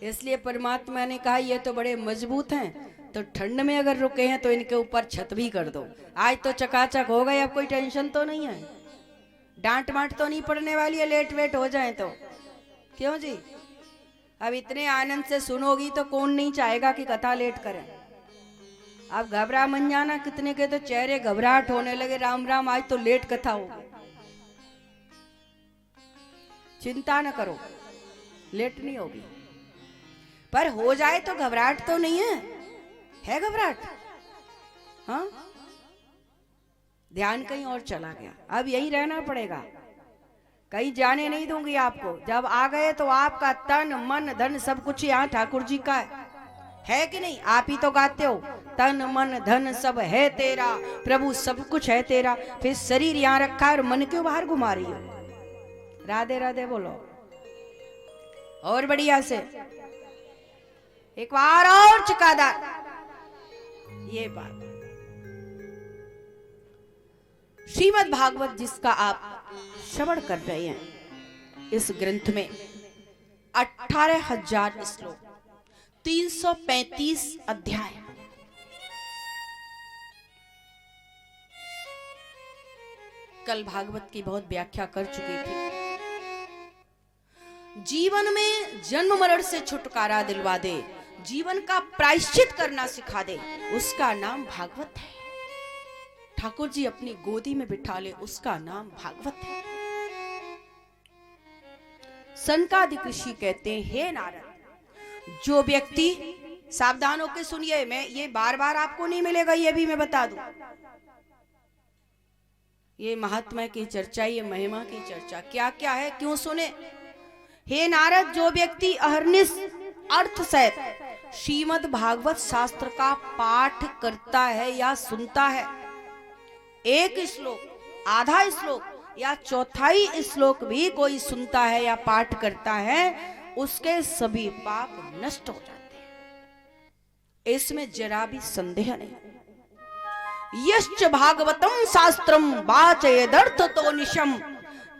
इसलिए परमात्मा ने कहा ये तो बड़े मजबूत हैं, तो ठंड में अगर रुके हैं तो इनके ऊपर छत भी कर दो। आज तो चकाचक हो गए, अब कोई टेंशन तो नहीं है, डांट माट तो नहीं पड़ने वाली है लेट वेट हो जाए तो। क्यों जी, अब इतने आनंद से सुनोगी तो कौन नहीं चाहेगा कि कथा लेट करें। अब घबरा मन जाना, कितने के तो चेहरे घबराहट होने लगे, राम राम आज तो लेट कथा होगी। चिंता न करो, लेट नहीं होगी, पर हो जाए तो घबराहट तो नहीं है घबराहट? हाँ, ध्यान कहीं और चला गया, अब यही रहना पड़ेगा, कहीं जाने नहीं दूंगी आपको। जब आ गए तो आपका तन मन धन सब कुछ यहाँ ठाकुर जी का है कि नहीं? आप ही तो गाते हो, तन मन धन सब है तेरा प्रभु, सब कुछ है तेरा। फिर शरीर यहाँ रखा है और मन क्यों बाहर घुमा रही हो? राधे राधे बोलो और बढ़िया से एक बार और चुकादार। ये बात श्रीमद् भागवत जिसका आप श्रवण कर रहे हैं, इस ग्रंथ में 18,000 श्लोक, 335 अध्याय। कल भागवत की बहुत व्याख्या कर चुकी थी। जीवन में जन्म मरण से छुटकारा दिलवा दे, जीवन का प्रायश्चित करना सिखा दे, उसका नाम भागवत है। ठाकुर जी अपनी गोदी में बिठा ले, उसका नाम भागवत है। सनकादिक ऋषि कहते हैं, हे नारद, जो व्यक्ति, सावधान होकर सुनिए, मैं ये बार बार आपको नहीं मिलेगा, ये भी मैं बता दूं, ये महात्मा की चर्चा, ये महिमा की चर्चा क्या क्या है, क्यों सुने। हे नारद, जो व्यक्ति अहर्निश अर्थ सहित श्रीमद् भागवत शास्त्र का पाठ करता है या सुनता है, एक श्लोक, आधा श्लोक या चौथाई श्लोक भी कोई सुनता है या पाठ करता है, उसके सभी पाप नष्ट हो जाते हैं, इसमें जरा भी संदेह नहीं। यश्च भागवतम शास्त्रम वाचयदर्थ तो निशम,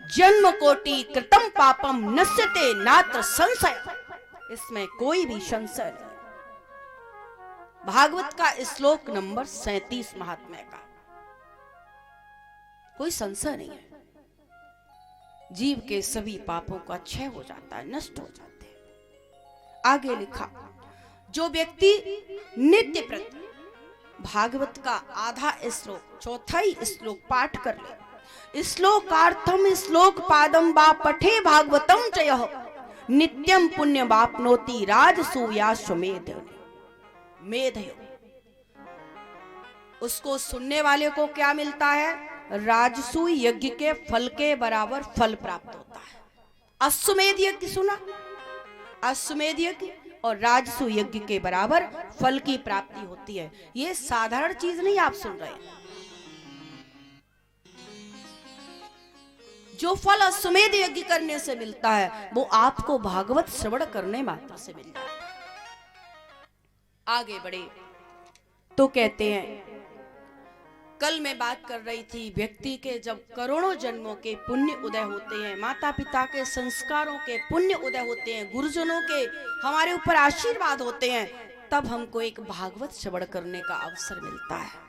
जन्म कोटि कृतम पापम नश्यते नात्र संशय। इसमें कोई भी संशय नहीं। भागवत का श्लोक नंबर 37 महात्म्य का, कोई संशय नहीं है। जीव के सभी पापों का क्षय हो जाता है, नष्ट हो जाते हैं। आगे लिखा, जो व्यक्ति नित्य प्रति भागवत का आधा श्लोक, चौथाई श्लोक पाठ कर ले, श्लोकार्थम श्लोक पादम वा पठे भागवतम च यः नित्यम पुण्य वाप्नोति राजसूयाश्वमेध मेधयो। उसको सुनने वाले को क्या मिलता है? राजसूय यज्ञ के फल के बराबर फल प्राप्त होता है। अश्वमेध यज्ञ सुना, अश्वमेध यज्ञ और राजसूय यज्ञ के बराबर फल की प्राप्ति होती है। ये साधारण चीज नहीं आप सुन रहे हैं। जो फल अश्वमेध यज्ञ करने से मिलता है, वो आपको भागवत श्रवण करने मात्र से मिल जाता है। आगे बढ़े तो कहते हैं, कल मैं बात कर रही थी, व्यक्ति के जब करोड़ों जन्मों के पुण्य उदय होते हैं, माता पिता के संस्कारों के पुण्य उदय होते हैं, गुरुजनों के हमारे ऊपर आशीर्वाद होते हैं, तब हमको एक भागवत श्रवण करने का अवसर मिलता है।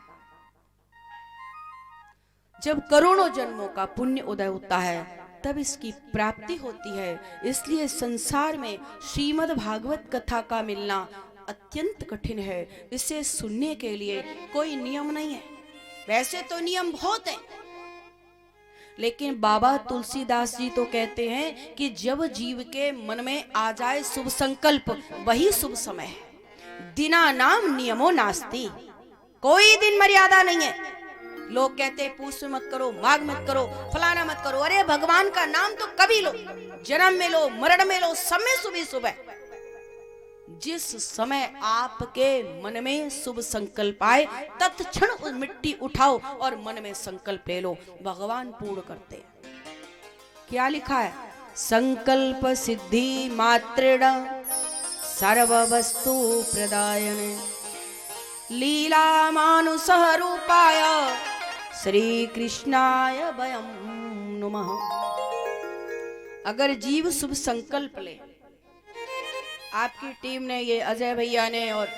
जब करोड़ों जन्मों का पुण्य उदय होता है, तब इसकी प्राप्ति होती है। इसलिए संसार में श्रीमद् भागवत कथा का मिलना अत्यंत कठिन है। इसे सुनने के लिए कोई नियम नहीं है। वैसे तो नियम बहुत हैं, लेकिन बाबा तुलसीदास जी तो कहते हैं कि जब जीव के मन में आ जाए शुभ संकल्प, वही शुभ समय है। दिना नाम नियमो नास्ति, कोई दिन मर्यादा नहीं है। लोग कहते हैं पूछ मत करो, माघ मत करो, फलाना मत करो। अरे भगवान का नाम तो कभी लो, जन्म में लो, मरण में लो, समय शुभ शुभ है। जिस समय आपके मन में शुभ संकल्प आए, तत्क्षण उस मिट्टी उठाओ और मन में संकल्प ले लो, भगवान पूर्ण करते हैं। क्या लिखा है? संकल्प सिद्धि मात्रेण सर्व वस्तु प्रदायन लीला मानुषः रूपाय श्री कृष्णाय वयं नमः। अगर जीव शुभ संकल्प ले आपकी टीम ने, ये अजय भैया ने और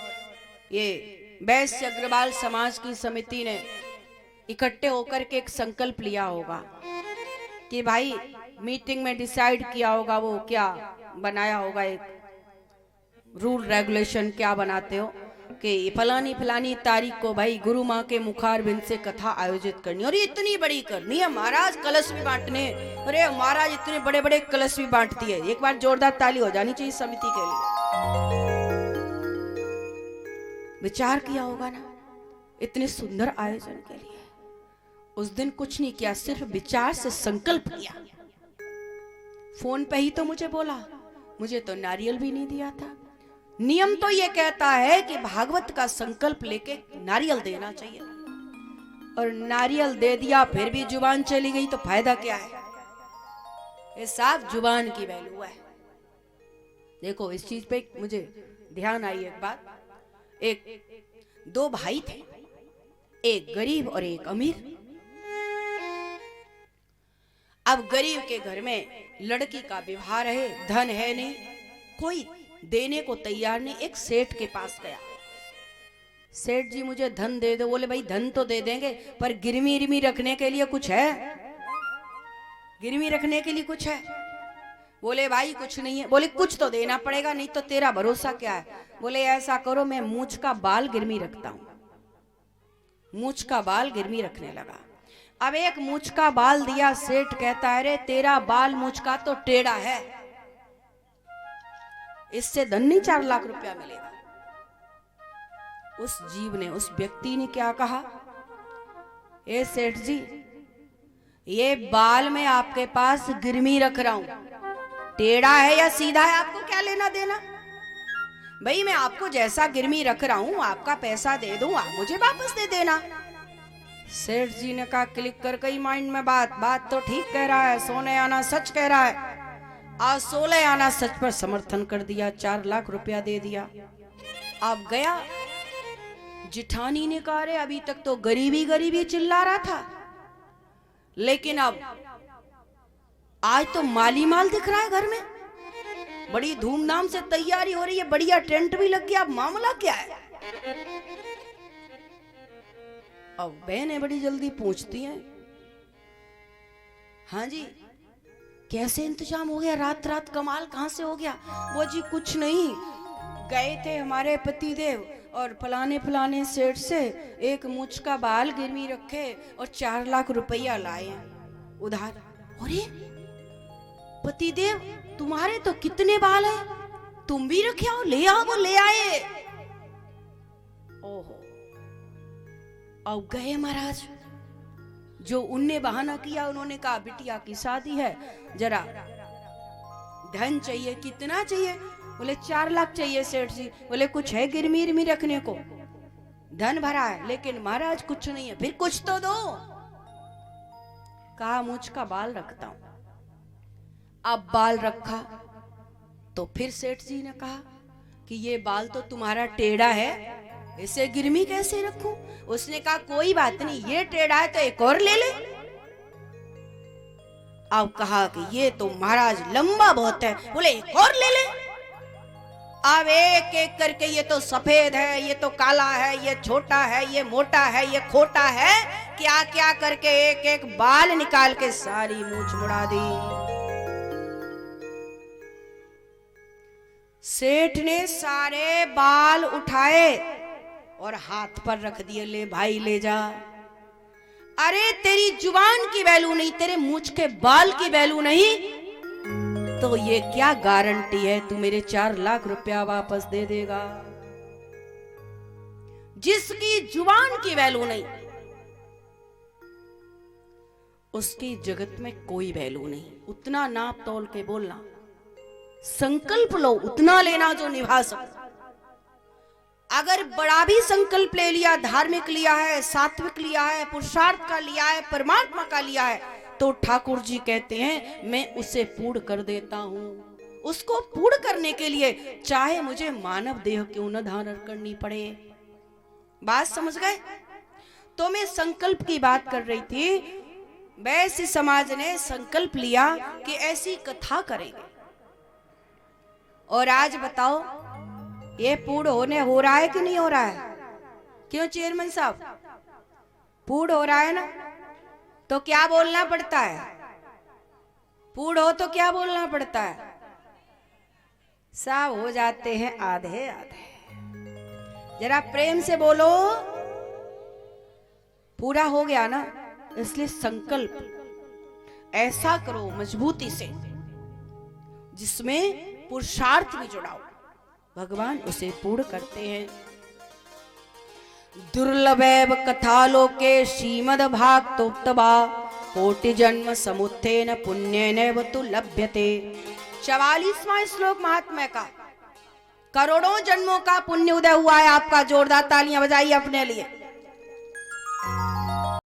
ये वैश्य अग्रवाल समाज की समिति ने इकट्ठे होकर के एक संकल्प लिया होगा कि भाई मीटिंग में डिसाइड किया होगा, वो क्या बनाया होगा, एक रूल रेगुलेशन क्या बनाते हो कि फलानी फलानी तारीख को भाई गुरु माँ के मुखार बिंद से कथा आयोजित करनी, और ये इतनी बड़ी करनी है महाराज, कलश भी बांटने। अरे महाराज इतने बड़े बड़े कलश भी बांटती है। एक बार जोरदार ताली हो जानी चाहिए समिति के लिए। विचार किया होगा ना इतने सुंदर आयोजन के लिए। उस दिन कुछ नहीं किया, सिर्फ विचार से संकल्प किया। फोन पे ही तो मुझे बोला, मुझे तो नारियल भी नहीं दिया था। नियम तो ये कहता है कि भागवत का संकल्प लेके नारियल देना चाहिए, और नारियल दे दिया फिर भी जुबान चली गई तो फायदा क्या है? ये साफ जुबान की वैल्यू है। देखो इस चीज पे मुझे ध्यान आई एक बात। एक दो भाई थे, एक गरीब और एक अमीर। अब गरीब के घर में लड़की का विवाह है, धन है नहीं, कोई देने को तैयार नहीं। एक सेठ के पास गया, सेठ जी मुझे धन दे दो। बोले भाई धन तो दे देंगे, पर गिरवी रिमी रखने के लिए कुछ है? गिरवी रखने के लिए कुछ है? बोले भाई कुछ नहीं है। बोले कुछ तो देना पड़ेगा, नहीं तो तेरा भरोसा क्या है? बोले ऐसा करो, मैं मूंछ का बाल गिरवी रखता हूं। मूंछ का बाल गिरवी रखने लगा। अब एक मूंछ का बाल दिया, सेठ कहता है रे तेरा बाल मूंछ का तो टेढ़ा है, इससे धन नहीं 4 लाख रुपया मिलेगा। उस जीव ने, उस व्यक्ति ने क्या कहा, ए सेठ जी ये बाल मैं आपके पास गिरवी रख रहा हूं, टेढ़ा है या सीधा है आपको क्या लेना देना? भाई मैं आपको जैसा गिरवी रख रहा हूं आपका पैसा दे दूं, आप मुझे वापस दे देना। सेठ जी ने कहा क्लिक कर गई माइंड में बात तो ठीक कह रहा है, सोने आना सच कह रहा है। आज 16 आना सच पर समर्थन कर दिया, 4 लाख रुपया दे दिया। अब गया, जिठानी ने कहा रे अभी तक तो गरीबी गरीबी चिल्ला रहा था, लेकिन अब आज तो माली माल दिख रहा है घर में, बड़ी धूमधाम से तैयारी हो रही है, बढ़िया टेंट भी लग गया, अब मामला क्या है? अब बहनें बड़ी जल्दी पूछती हैं, हाँ जी कैसे इंतजाम हो गया, रात रात कमाल कहां से हो गया? वो जी कुछ नहीं, गए थे हमारे पतिदेव और फलाने फलाने सेठ से एक मूंछ का बाल गिरवी रखे और 4 लाख रुपया लाए हैं उधार। अरे पतिदेव तुम्हारे तो कितने बाल हैं, तुम भी रखे हो, ले आओ। वो ले आए। ओहो, अब गए महाराज, जो उनने बहाना किया, उन्होंने कहा बिटिया की शादी है, जरा धन चाहिए। कितना चाहिए? बोले 4 लाख चाहिए सेठ जी। बोले कुछ है गिरवी रिमी रखने को? धन भरा है लेकिन महाराज कुछ नहीं है। फिर कुछ तो दो। कहा मूंछ का बाल रखता हूं। अब बाल रखा तो फिर सेठ जी ने कहा कि ये बाल तो तुम्हारा टेढ़ा है, इसे गिरवी कैसे रखूं? उसने कहा कोई बात नहीं, ये टेढ़ा है तो एक और ले ले। अब कहा कि ये तो महाराज लंबा बहुत है। बोले एक और ले ले। अब एक एक करके, ये तो सफेद है, ये तो काला है, ये छोटा है, ये मोटा है, ये खोटा है, क्या क्या करके एक एक बाल निकाल के सारी मूंछ मुड़ा दी। सेठ ने सारे बाल उठाए और हाथ पर रख दिए, ले भाई ले जा। अरे तेरी जुबान की वैल्यू नहीं, तेरे मूंछ के बाल की वैल्यू नहीं, तो ये क्या गारंटी है तू मेरे 4 लाख रुपया वापस दे देगा? जिसकी जुबान की वैल्यू नहीं, उसकी जगत में कोई वैल्यू नहीं। उतना नाप तोल के बोलना, संकल्प लो उतना लेना जो निभा सको। अगर बड़ा भी संकल्प ले लिया, धार्मिक लिया है, सात्विक लिया है, पुरुषार्थ का लिया है, परमात्मा का लिया है, तो ठाकुर जी कहते हैं मैं उसे पूर्ण कर देता हूं। उसको पूर्ण करने के लिए चाहे मुझे मानव देह क्यों न धारण करनी पड़े। बात समझ गए? तो मैं संकल्प की बात कर रही थी। वैश्य समाज ने संकल्प लिया कि ऐसी कथा करेंगे, और आज बताओ ये पूर्ण होने हो रहा है कि नहीं हो रहा है? क्यों चेयरमैन साहब? पूर्ण हो रहा है ना, तो क्या बोलना पड़ता है? पूर्ण हो तो क्या बोलना पड़ता है? सब हो जाते हैं आधे आधे। जरा प्रेम से बोलो। पूरा हो गया ना, इसलिए संकल्प ऐसा करो मजबूती से जिसमें पुरुषार्थ भी जुड़ा हो, भगवान उसे पूर्ण करते हैं। दुर्लभैव कथालोके श्रीमद् भागवतोक्तवा कोटि जन्म समुत्थेन पुण्येनैव तु लभ्यते। 44वां श्लोक महात्म्य का। करोड़ों जन्मों का पुण्य उदय हुआ है आपका। जोरदार तालियां बजाइए अपने लिए।